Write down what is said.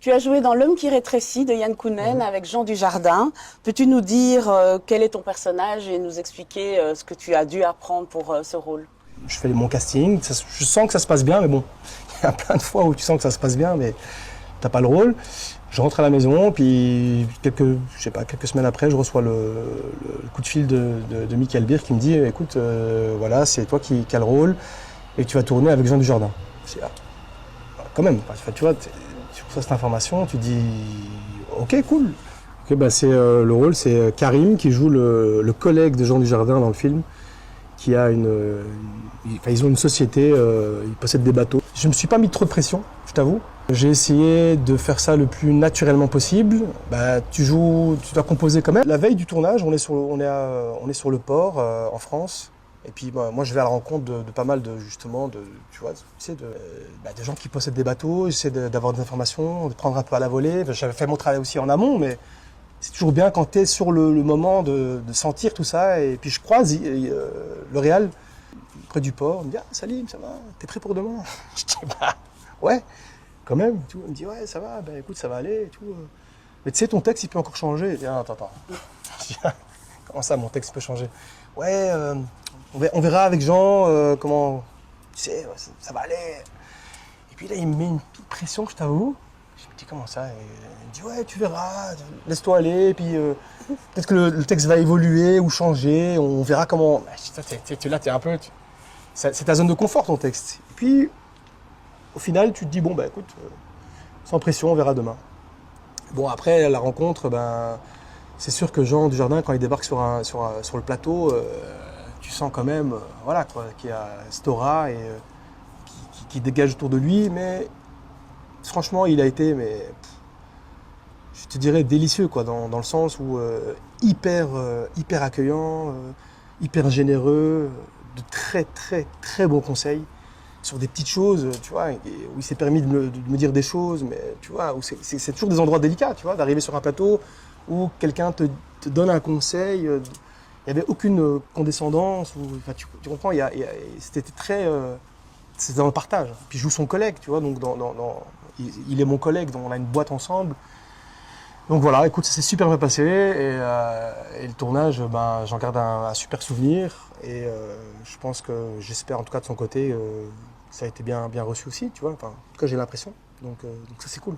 Tu as joué dans L'homme qui rétrécit de Yann Kounen avec Jean Dujardin. Peux-tu nous dire quel est ton personnage et nous expliquer ce que tu as dû apprendre pour ce rôle? Je fais mon casting, je sens que ça se passe bien, mais bon, il y a plein de fois où tu sens que ça se passe bien, mais t'as pas le rôle. Je rentre à la maison, puis quelques semaines après, je reçois le coup de fil de Michael Bihr qui me dit écoute, voilà, c'est toi qui as le rôle et tu vas tourner avec Jean Dujardin. Je dis, ah, quand même, tu vois, tu reçois cette information, tu dis ok, cool. Okay, bah, le rôle, c'est Karim qui joue le collègue de Jean Dujardin dans le film, qui a ils ont une société, ils possèdent des bateaux. Je me suis pas mis trop de pression, je t'avoue. J'ai essayé de faire ça le plus naturellement possible. Bah, tu dois composer quand même. La veille du tournage, on est sur le port en France. Et puis bah, moi, je vais à la rencontre de pas mal des gens qui possèdent des bateaux. J'essaie d'avoir des informations, de prendre un peu à la volée. J'avais fait mon travail aussi en amont, mais c'est toujours bien quand tu es sur le moment de sentir tout ça. Et puis je croise le réal près du port. Il me dit « Ah, Salim, ça va? T'es prêt pour demain ?» Je dis « Bah, ouais, quand même. » Il me dit « Ouais, ça va, ben écoute, ça va aller. » Et tout. Mais tu sais, ton texte, il peut encore changer. Je dis « Ah, attends. » Je dis « Comment ça, mon texte peut changer? » Ouais, on verra avec Jean comment... Tu sais, ça va aller. Et puis là, il me met une petite pression, je t'avoue. Je me dis comment ça? Et il me dit ouais, tu verras, laisse-toi aller, et puis peut-être que le texte va évoluer ou changer, on verra comment. Là, t'es un peu. C'est ta zone de confort ton texte. Et puis, au final, tu te dis bon, bah écoute, sans pression, on verra demain. Bon, après la rencontre, ben, c'est sûr que Jean Dujardin, quand il débarque sur le plateau, tu sens quand même, voilà, quoi, qu'il y a cette aura et, qui dégage autour de lui, mais. Franchement, il a été, je te dirais, délicieux, quoi, dans le sens où hyper accueillant, hyper généreux, de très, très, très bons conseils sur des petites choses, tu vois, où il s'est permis de me dire des choses, mais tu vois, où c'est toujours des endroits délicats, tu vois, d'arriver sur un plateau où quelqu'un te donne un conseil, il n'y avait aucune condescendance, enfin, tu comprends, c'était très... c'est dans le partage. Puis je joue son collègue, tu vois, donc il est mon collègue, donc on a une boîte ensemble. Donc voilà, écoute, ça s'est super bien passé et le tournage, ben, j'en garde un super souvenir et je pense que, j'espère en tout cas de son côté, ça a été bien reçu aussi, tu vois, enfin, en tout cas j'ai l'impression, donc ça c'est cool.